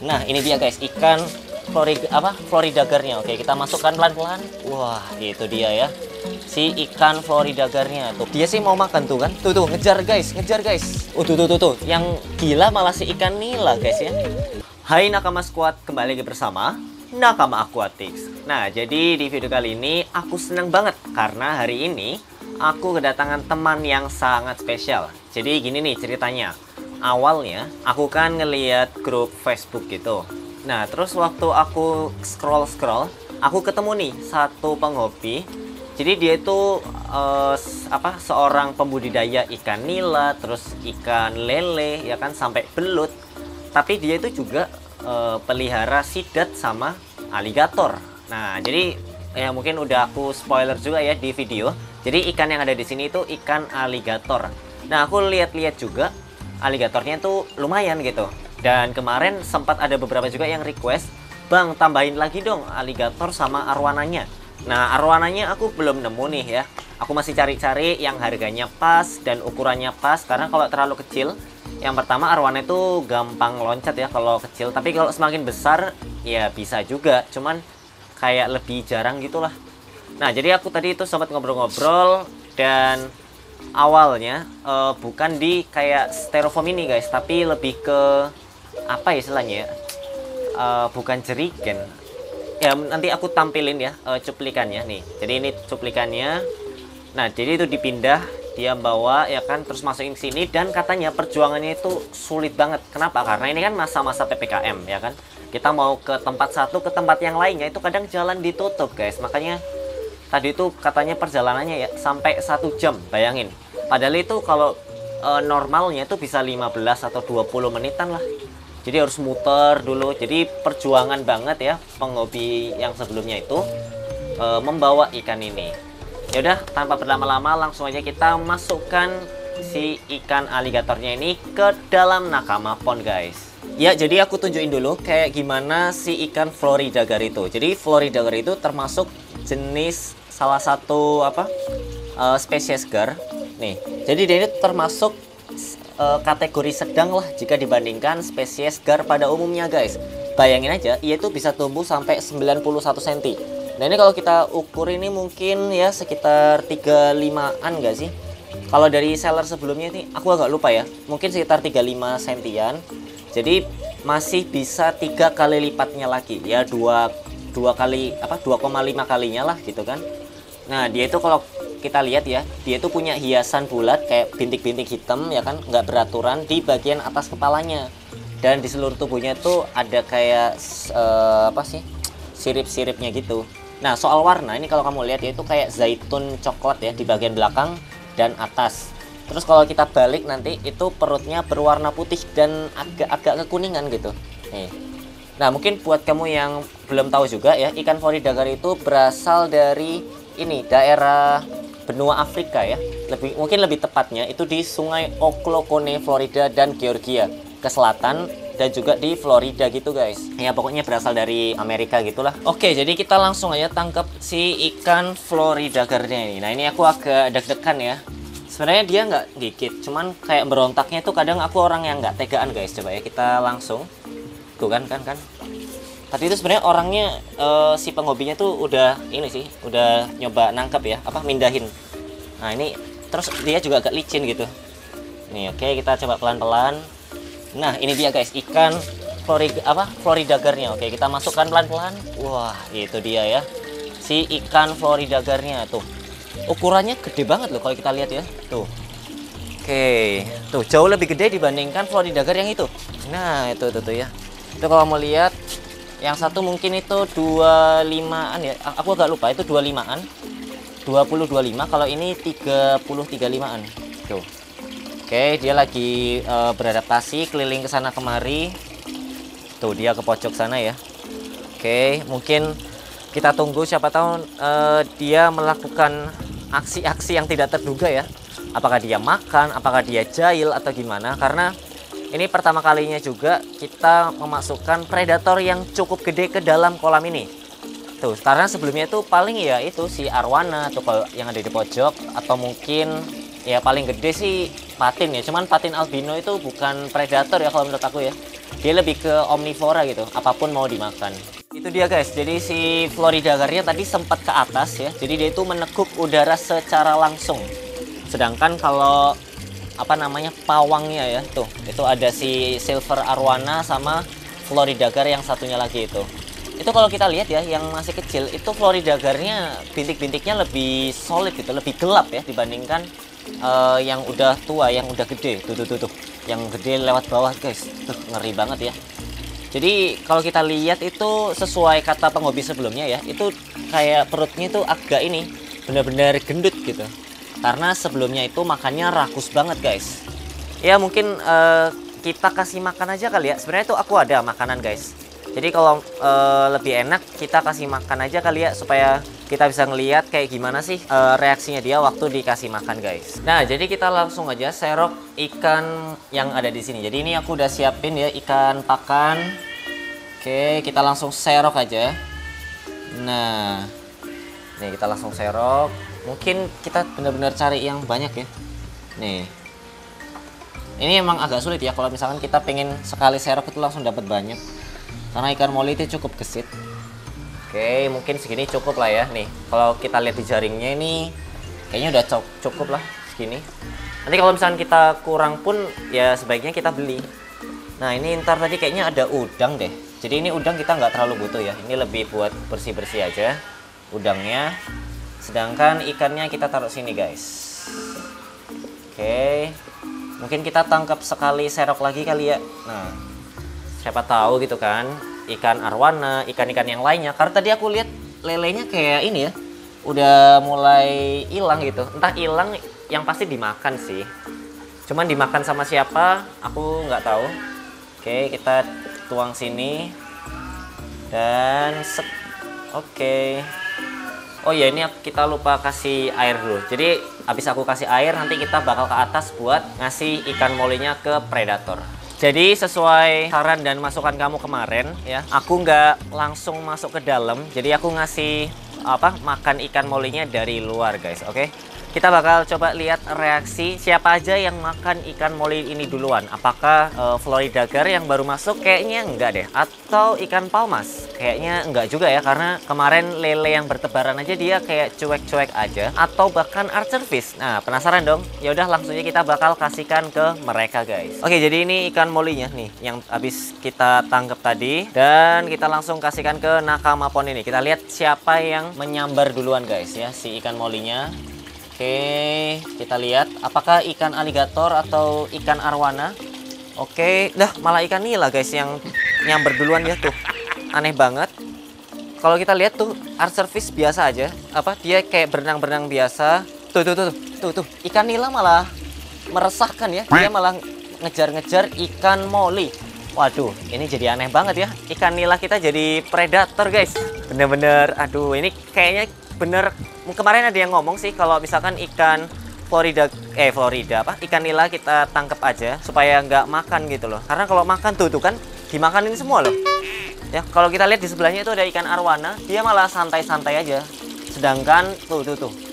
Nah, ini dia guys, ikan floridagarnya. Oke, kita masukkan pelan-pelan. Wah, itu dia ya. Si ikan floridagarnya tuh. Dia sih mau makan tuh kan. Tuh, ngejar guys, ngejar guys. Tuh. Yang gila malah si ikan nila guys ya. Hai Nakama Squad, kembali lagi bersama Nakama Aquatics. Nah, jadi di video kali ini aku seneng banget karena hari ini aku kedatangan teman yang sangat spesial. Jadi gini nih ceritanya. Awalnya aku kan ngeliat grup Facebook gitu. Nah, terus waktu aku scroll, aku ketemu nih satu penghobi. Jadi dia itu seorang pembudidaya ikan nila, terus ikan lele, ya kan, sampai belut. Tapi dia itu juga pelihara sidat sama aligator. Nah, jadi ya mungkin udah aku spoiler juga ya di video. Jadi ikan yang ada di sini itu ikan aligator. Nah, aku lihat-lihat juga aligatornya itu lumayan gitu. Dan kemarin sempat ada beberapa juga yang request, "Bang, tambahin lagi dong aligator sama arwananya." Nah, arwananya aku belum nemu nih ya. Aku masih cari-cari yang harganya pas dan ukurannya pas. Karena kalau terlalu kecil, yang pertama arwana itu gampang loncat ya kalau kecil. Tapi kalau semakin besar ya bisa juga. Cuman kayak lebih jarang gitulah. Nah, jadi aku tadi itu sempat ngobrol-ngobrol dan awalnya bukan di kayak styrofoam ini guys, tapi lebih ke apa istilahnya ya, bukan jerigen ya, nanti aku tampilin ya cuplikannya nih. Jadi ini cuplikannya. Nah, jadi itu dipindah, dia bawa ya kan, terus masukin sini. Dan katanya perjuangannya itu sulit banget. Kenapa? Karena ini kan masa-masa PPKM ya kan, kita mau ke tempat satu ke tempat yang lainnya itu kadang jalan ditutup guys. Makanya tadi itu katanya perjalanannya ya sampai 1 jam, bayangin. Padahal itu kalau normalnya itu bisa 15 atau 20 menitan lah. Jadi harus muter dulu. Jadi perjuangan banget ya penghobi yang sebelumnya itu membawa ikan ini. Ya udah, tanpa berlama-lama langsung aja kita masukkan si ikan aligatornya ini ke dalam Nakama Pond guys. Ya, jadi aku tunjukin dulu kayak gimana si ikan floridagar itu. Jadi floridagar itu termasuk jenis salah satu spesies gar nih. Jadi dia ini termasuk kategori sedang lah jika dibandingkan spesies gar pada umumnya guys. Bayangin aja, ia itu bisa tumbuh sampai 91 cm. Nah, ini kalau kita ukur ini mungkin ya sekitar 35an gak sih? Kalau dari seller sebelumnya ini aku agak lupa ya, mungkin sekitar 35 cm. Jadi masih bisa 3 kali lipatnya lagi ya, 2,5 kalinya lah gitu kan. Nah, dia itu kalau kita lihat ya, dia itu punya hiasan bulat kayak bintik-bintik hitam ya kan, nggak beraturan di bagian atas kepalanya. Dan di seluruh tubuhnya itu ada kayak sirip-siripnya gitu. Nah, soal warna ini kalau kamu lihat ya itu kayak zaitun coklat ya di bagian belakang dan atas. Terus kalau kita balik nanti itu perutnya berwarna putih dan agak kekuningan gitu. Nih. Nah, mungkin buat kamu yang belum tahu juga ya, ikan floridagar itu berasal dari ini daerah benua Afrika ya. Mungkin lebih tepatnya itu di Sungai Ochlockonee, Florida dan Georgia ke selatan, dan juga di Florida gitu guys. Ya pokoknya berasal dari Amerika gitulah. Oke, jadi kita langsung aja tangkap si ikan floridagarnya ini. Nah, ini aku agak deg-degan ya. Sebenarnya dia nggak gigit, cuman kayak berontaknya itu kadang aku orang yang nggak tegaan guys. Coba ya kita langsung. Tuh kan. Tadi itu sebenarnya orangnya si penghobinya tuh udah ini sih, udah nyoba nangkep ya, mindahin. Nah, ini terus dia juga agak licin gitu. Nih, oke, kita coba pelan-pelan. Nah, ini dia guys, ikan floridagarnya. Oke, kita masukkan pelan-pelan. Wah, itu dia ya. Si ikan floridagarnya tuh. Ukurannya gede banget loh kalau kita lihat ya. Tuh. Oke, tuh jauh lebih gede dibandingkan floridagar yang itu. Nah, itu ya. Itu kalau mau lihat, yang satu mungkin itu 25an ya, aku agak lupa, itu 25an, 20-25. Kalau ini 30-35an tuh. Oke, dia lagi beradaptasi keliling ke sana kemari. Tuh, dia ke pojok sana ya. Oke, mungkin kita tunggu, siapa tahu dia melakukan aksi-aksi yang tidak terduga ya. Apakah dia makan, apakah dia jahil atau gimana. Karena ini pertama kalinya juga kita memasukkan predator yang cukup gede ke dalam kolam ini. Tuh, karena sebelumnya itu paling ya itu si arwana atau kalau yang ada di pojok, atau mungkin ya paling gede sih patin ya. Cuman patin albino itu bukan predator ya kalau menurut aku ya. Dia lebih ke omnivora gitu, apapun mau dimakan. Itu dia guys, jadi si floridagarnya tadi sempat ke atas ya. Jadi dia itu menekuk udara secara langsung. Sedangkan kalau apa namanya pawangnya ya, tuh itu ada si silver arowana sama floridagar yang satunya lagi itu. Itu kalau kita lihat ya, yang masih kecil itu floridagarnya bintik-bintiknya lebih solid gitu, lebih gelap ya dibandingkan yang udah tua, yang udah gede. Tuh. Yang gede lewat bawah guys. Tuh ngeri banget ya. Jadi kalau kita lihat itu sesuai kata penghobi sebelumnya ya, itu kayak perutnya itu agak ini, benar-benar gendut gitu. Karena sebelumnya itu makannya rakus banget guys. Ya mungkin kita kasih makan aja kali ya. Sebenarnya itu aku ada makanan guys. Jadi kalau lebih enak kita kasih makan aja kali ya, supaya kita bisa ngelihat kayak gimana sih reaksinya dia waktu dikasih makan guys. Nah jadi kita langsung aja serok ikan yang ada di sini. Jadi ini aku udah siapin ya ikan pakan. Oke, kita langsung serok aja. Nah nih kita langsung serok. Mungkin kita benar-benar cari yang banyak ya. Nih ini emang agak sulit ya kalau misalkan kita pengen sekali serok itu langsung dapat banyak. Karena ikan moli itu cukup gesit. Oke, mungkin segini cukup lah ya. Nih, kalau kita lihat di jaringnya ini kayaknya udah cukup lah segini. Nanti kalau misalkan kita kurang pun ya sebaiknya kita beli. Nah, ini ntar tadi kayaknya ada udang deh. Jadi ini udang kita nggak terlalu butuh ya. Ini lebih buat bersih-bersih aja udangnya. Sedangkan ikannya kita taruh sini guys. Oke. Mungkin kita tangkap sekali serok lagi kali ya. Nah, siapa tahu gitu kan, ikan arwana, ikan-ikan yang lainnya. Karena tadi aku lihat lelenya kayak ini ya, udah mulai hilang gitu. Entah hilang, yang pasti dimakan sih. Cuman dimakan sama siapa, aku nggak tahu. Oke, kita tuang sini. Dan oke. Oh ya, ini kita lupa kasih air dulu. Jadi habis aku kasih air, nanti kita bakal ke atas buat ngasih ikan molinya ke predator. Jadi sesuai saran dan masukan kamu kemarin ya, aku nggak langsung masuk ke dalam. Jadi aku ngasih makan ikan molinya dari luar guys. Oke, kita bakal coba lihat reaksi siapa aja yang makan ikan moli ini duluan. Apakah floridagar yang baru masuk? Kayaknya enggak deh. Atau ikan palmas? Kayaknya enggak juga ya, karena kemarin lele yang bertebaran aja dia kayak cuek-cuek aja. Atau bahkan archer fish. Nah penasaran dong? Ya udah langsung aja kita bakal kasihkan ke mereka guys. Oke, jadi ini ikan molinya nih yang habis kita tangkap tadi, dan kita langsung kasihkan ke nakama pon ini. Kita lihat siapa yang menyambar duluan guys ya, si ikan molinya. Oke, kita lihat apakah ikan aligator atau ikan arwana. Oke, dah malah ikan nila guys yang nyamber duluan ya tuh. Aneh banget. Kalau kita lihat tuh archer fish biasa aja, dia kayak berenang-berenang biasa. Tuh. Ikan nila malah meresahkan ya. Dia malah ngejar-ngejar ikan moli. Waduh, ini jadi aneh banget ya. Ikan nila kita jadi predator guys. Bener-bener, aduh ini kayaknya bener. Kemarin ada yang ngomong sih kalau misalkan ikan ikan nila kita tangkap aja supaya nggak makan gitu loh. Karena kalau makan tuh kan dimakanin semua loh. Ya, kalau kita lihat di sebelahnya itu ada ikan arwana, dia malah santai-santai aja. Sedangkan tuh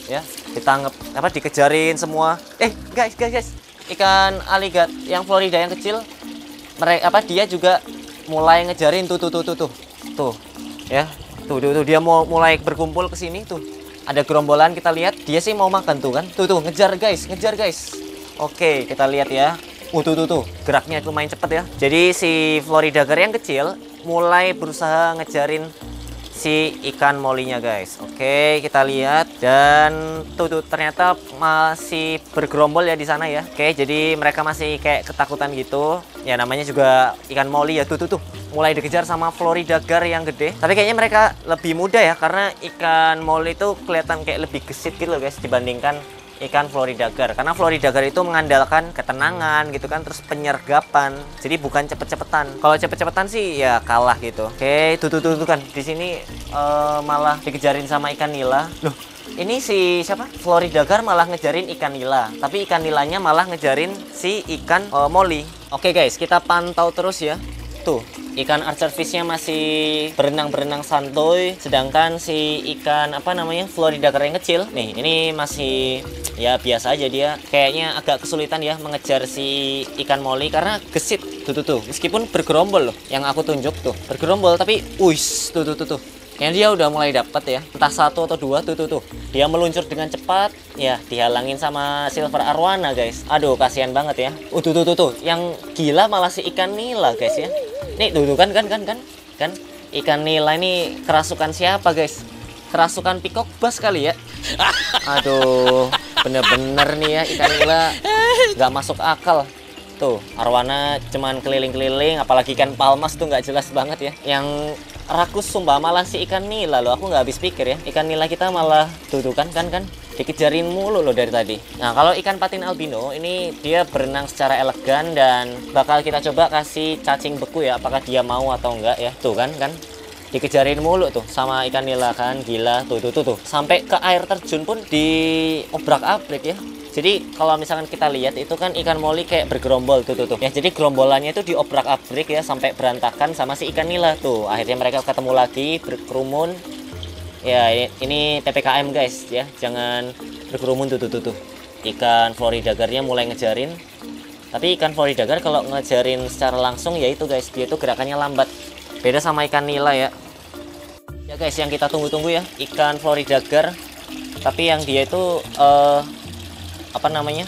ya, ditangkap dikejarin semua. Guys. Ikan aligat yang Florida yang kecil, dia juga mulai ngejarin tuh. Ya. Tuh dia mau mulai berkumpul ke sini tuh. Ada gerombolan, kita lihat dia sih mau makan tuh kan. Tuh ngejar guys. Oke, kita lihat ya. Tuh geraknya lumayan cepet ya. Jadi si floridagar yang kecil mulai berusaha ngejarin si ikan molinya guys. Oke, kita lihat, dan tuh ternyata masih bergerombol ya di sana ya. Oke, jadi mereka masih kayak ketakutan gitu. Ya namanya juga ikan moli ya. Tuh mulai dikejar sama floridagar yang gede. Tapi kayaknya mereka lebih mudah ya, karena ikan moli itu kelihatan kayak lebih gesit gitu loh guys dibandingkan ikan floridagar. Karena floridagar itu mengandalkan ketenangan gitu kan, terus penyergapan. Jadi bukan cepet-cepetan. Kalau cepet-cepetan sih ya kalah gitu. Oke, tuh kan di sini malah dikejarin sama ikan nila. Loh, ini si siapa? Floridagar malah ngejarin ikan nila, tapi ikan nilanya malah ngejarin si ikan moli. Oke guys, kita pantau terus ya. Tuh, ikan archerfishnya masih berenang-berenang santuy, sedangkan si ikan apa namanya Florida Gar yang kecil nih ini masih ya biasa aja, dia kayaknya agak kesulitan ya mengejar si ikan moli karena gesit. Tuh meskipun bergerombol loh yang aku tunjuk tuh bergerombol, tapi uis tuh yang dia udah mulai dapat ya, entah satu atau dua. Tuh dia meluncur dengan cepat ya, dihalangin sama silver arowana guys. Aduh kasihan banget ya. Tuh yang gila malah si ikan nila guys ya. Nih tuh kan ikan nila ini kerasukan siapa guys? Kerasukan peacock bass kali ya. Aduh bener-bener nih ya ikan nila nggak masuk akal. Tuh arowana cuman keliling-keliling, apalagi ikan palmas tuh nggak jelas banget ya. Yang rakus sumpah malah si ikan nila loh, aku nggak habis pikir ya, ikan nila kita malah tuh kan dikejarin mulu loh dari tadi. Nah kalau ikan patin albino ini dia berenang secara elegan dan bakal kita coba kasih cacing beku ya, apakah dia mau atau enggak ya. Tuh kan dikejarin mulu tuh sama ikan nila kan, gila. Tuh sampai ke air terjun pun diobrak-abrik ya. Jadi kalau misalkan kita lihat itu kan ikan moli kayak bergerombol tuh ya. Jadi gerombolannya itu diobrak-abrik ya sampai berantakan sama si ikan nila tuh. Akhirnya mereka ketemu lagi berkerumun. Ya ini PPKM guys ya, jangan berkerumun tuh. Ikan Florida Gar-nya mulai ngejarin. Tapi ikan Florida Gar kalau ngejarin secara langsung ya itu guys, dia itu gerakannya lambat. Beda sama ikan nila ya. Ya guys, yang kita tunggu-tunggu ya, ikan Florida Gar. Tapi yang dia itu apa namanya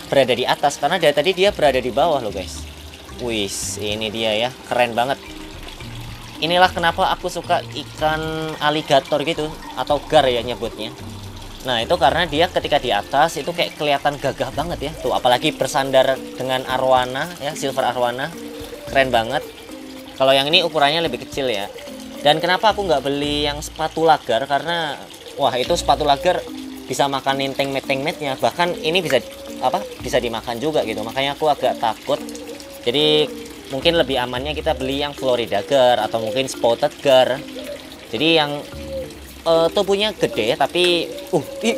berada di atas, karena dari tadi dia berada di bawah loh guys. Wis ini dia ya, keren banget. Inilah kenapa aku suka ikan aligator gitu atau gar ya nyebutnya. Nah itu karena dia ketika di atas itu kayak kelihatan gagah banget ya. Tuh apalagi bersandar dengan arowana ya, silver arowana, keren banget. Kalau yang ini ukurannya lebih kecil ya. Dan kenapa aku nggak beli yang spatula gar, karena wah itu spatula gar bisa makanin tengmet-tengmetnya, bahkan ini bisa dimakan juga gitu. Makanya aku agak takut. Jadi mungkin lebih amannya kita beli yang Florida Gar atau mungkin spotted gar. Jadi yang tubuhnya gede tapi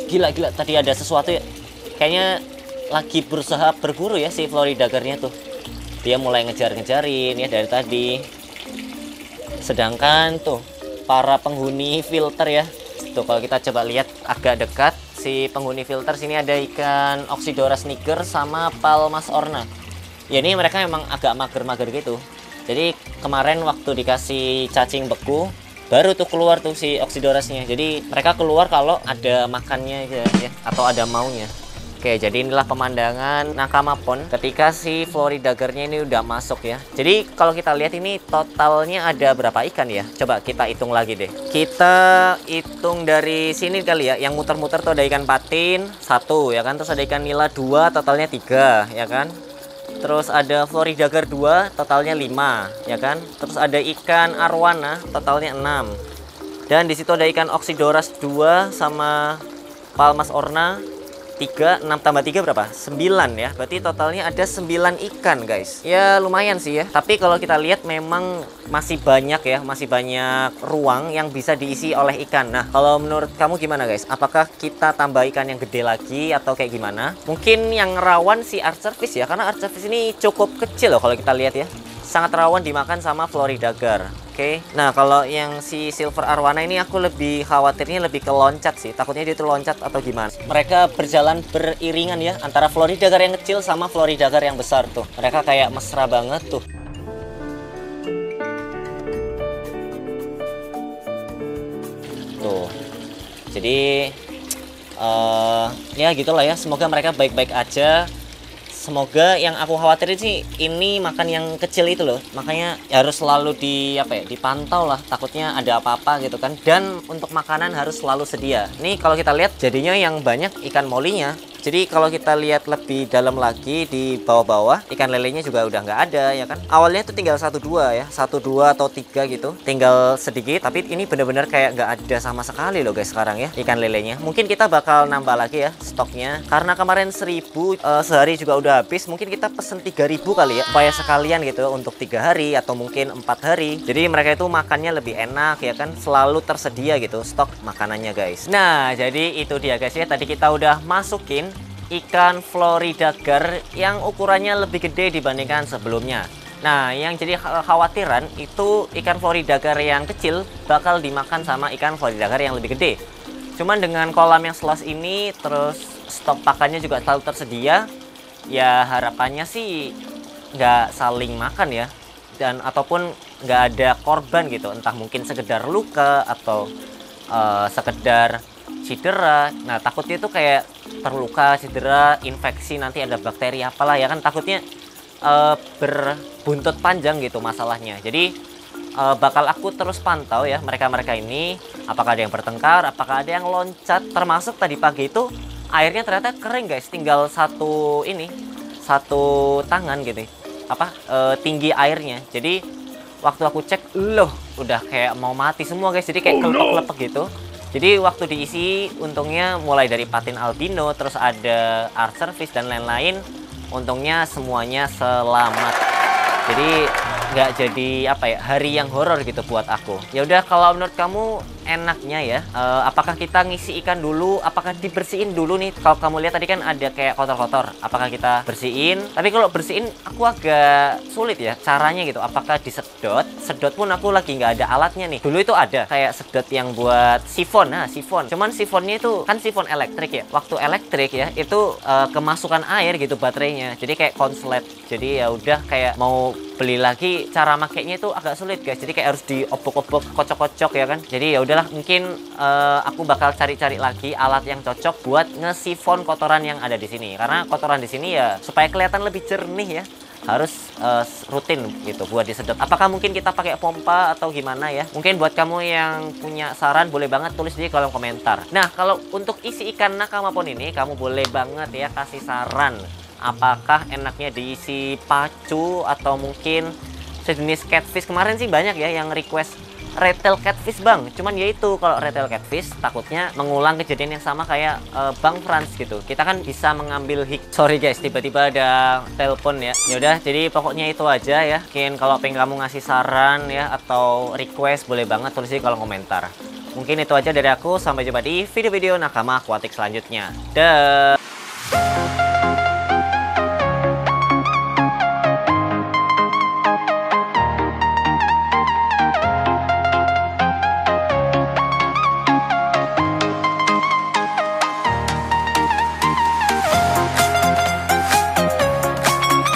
gila tadi ada sesuatu ya. Kayaknya lagi berusaha berburu ya si Florida Gar-nya tuh. Dia mulai ngejar-ngejarin ya dari tadi. Sedangkan tuh para penghuni filter ya. Tuh kalau kita coba lihat agak dekat si penghuni filter sini ada ikan Oxydora snicker sama Palmas orna. Ya ini mereka memang agak mager-mager gitu. Jadi kemarin waktu dikasih cacing beku baru tuh keluar tuh si Oxydorasnya. Jadi mereka keluar kalau ada makannya ya, atau ada maunya. Oke, jadi inilah pemandangan nakama pon ketika si Florida Gar-nya ini udah masuk ya. Jadi kalau kita lihat ini totalnya ada berapa ikan ya? Coba kita hitung lagi deh. Kita hitung dari sini kali ya. Yang muter-muter tuh ada ikan patin 1 ya kan. Terus ada ikan nila 2, totalnya 3 ya kan. Terus ada Florida Gar 2, totalnya 5 ya kan. Terus ada ikan arowana, totalnya 6. Dan di situ ada ikan Oxydoras 2 sama Palmas orna 3, 6 tambah 3 berapa? 9 ya. Berarti totalnya ada 9 ikan guys. Ya lumayan sih ya. Tapi kalau kita lihat memang masih banyak ya, masih banyak ruang yang bisa diisi oleh ikan. Nah kalau menurut kamu gimana guys? Apakah kita tambah ikan yang gede lagi atau kayak gimana? Mungkin yang rawan si archerfish ya, karena archerfish ini cukup kecil loh kalau kita lihat ya. Sangat rawan dimakan sama Florida Gar. Oke. Nah kalau yang si silver arowana ini aku lebih khawatirnya lebih ke loncat sih. Takutnya dia itu loncat atau gimana. Mereka berjalan beriringan ya antara Florida Gar yang kecil sama Florida Gar yang besar tuh. Mereka kayak mesra banget tuh. Tuh. Jadi ya gitulah ya. Semoga mereka baik-baik aja. Semoga yang aku khawatirin sih ini makan yang kecil itu loh. Makanya harus selalu dipantau lah. Takutnya ada apa-apa gitu kan. Dan untuk makanan harus selalu sedia. Nih kalau kita lihat jadinya yang banyak ikan molinya. Jadi kalau kita lihat lebih dalam lagi di bawah-bawah, ikan lelenya juga udah nggak ada ya kan. Awalnya itu tinggal 1-2 ya, 1-2 atau 3 gitu, tinggal sedikit. Tapi ini bener-bener kayak nggak ada sama sekali loh guys sekarang ya ikan lelenya. Mungkin kita bakal nambah lagi ya stoknya, karena kemarin 1000 sehari juga udah habis. Mungkin kita pesen 3000 kali ya, supaya sekalian gitu untuk 3 hari atau mungkin 4 hari. Jadi mereka itu makannya lebih enak ya kan, selalu tersedia gitu stok makanannya guys. Nah jadi itu dia guys ya, tadi kita udah masukin ikan Florida Gar yang ukurannya lebih gede dibandingkan sebelumnya. Nah, yang jadi khawatiran itu ikan floridagar yang kecil bakal dimakan sama ikan floridagar yang lebih gede. Cuman dengan kolam yang seluas ini, terus stok pakannya juga selalu tersedia, ya harapannya sih nggak saling makan ya. Dan ataupun nggak ada korban gitu, entah mungkin sekedar luka atau sekedar cedera. Nah, takutnya itu kayak terluka, cedera, infeksi, nanti ada bakteri apalah ya kan, takutnya berbuntut panjang gitu masalahnya. Jadi bakal aku terus pantau ya mereka-mereka ini, apakah ada yang bertengkar, apakah ada yang loncat. Termasuk tadi pagi itu airnya ternyata kering guys, tinggal satu tangan gitu tinggi airnya. Jadi waktu aku cek, loh udah kayak mau mati semua guys, jadi kayak kelepek-kelepek gitu. Jadi waktu diisi untungnya mulai dari patin albino, terus ada art service dan lain-lain, untungnya semuanya selamat. Jadi nggak jadi hari yang horor gitu buat aku. Ya udah, kalau menurut kamu enaknya ya, apakah kita ngisi ikan dulu, apakah dibersihin dulu nih? Kalau kamu lihat tadi kan ada kayak kotor-kotor, apakah kita bersihin? Tapi kalau bersihin aku agak sulit ya caranya gitu. Apakah disedot? Sedot pun aku lagi nggak ada alatnya nih. Dulu itu ada kayak sedot yang buat sifon. Nah, sifon, cuman sifonnya itu kan sifon elektrik ya. Waktu elektrik ya itu kemasukan air gitu baterainya, jadi kayak konslet. Jadi ya udah, kayak mau beli lagi, cara makainya itu agak sulit guys. Jadi kayak harus diobok-obok, kocok-kocok ya kan. Jadi ya udahlah, mungkin aku bakal cari-cari lagi alat yang cocok buat ngesifon kotoran yang ada di sini. Karena kotoran di sini ya supaya kelihatan lebih jernih ya, harus rutin gitu buat disedot. Apakah mungkin kita pakai pompa atau gimana ya? Mungkin buat kamu yang punya saran boleh banget tulis di kolom komentar. Nah, kalau untuk isi ikan nakama pon ini, kamu boleh banget ya kasih saran. Apakah enaknya diisi pacu atau mungkin sejenis catfish? Kemarin sih banyak ya yang request retail catfish bang, cuman ya itu, kalau retail catfish takutnya mengulang kejadian yang sama kayak Bang Frans gitu. Kita kan bisa mengambil sorry guys, tiba-tiba ada telepon ya. Yaudah, jadi pokoknya itu aja ya. Mungkin kalau pengen kamu ngasih saran ya atau request, boleh banget tulis di kolom komentar. Mungkin itu aja dari aku, sampai jumpa di video-video nakama akuatik selanjutnya. Dah.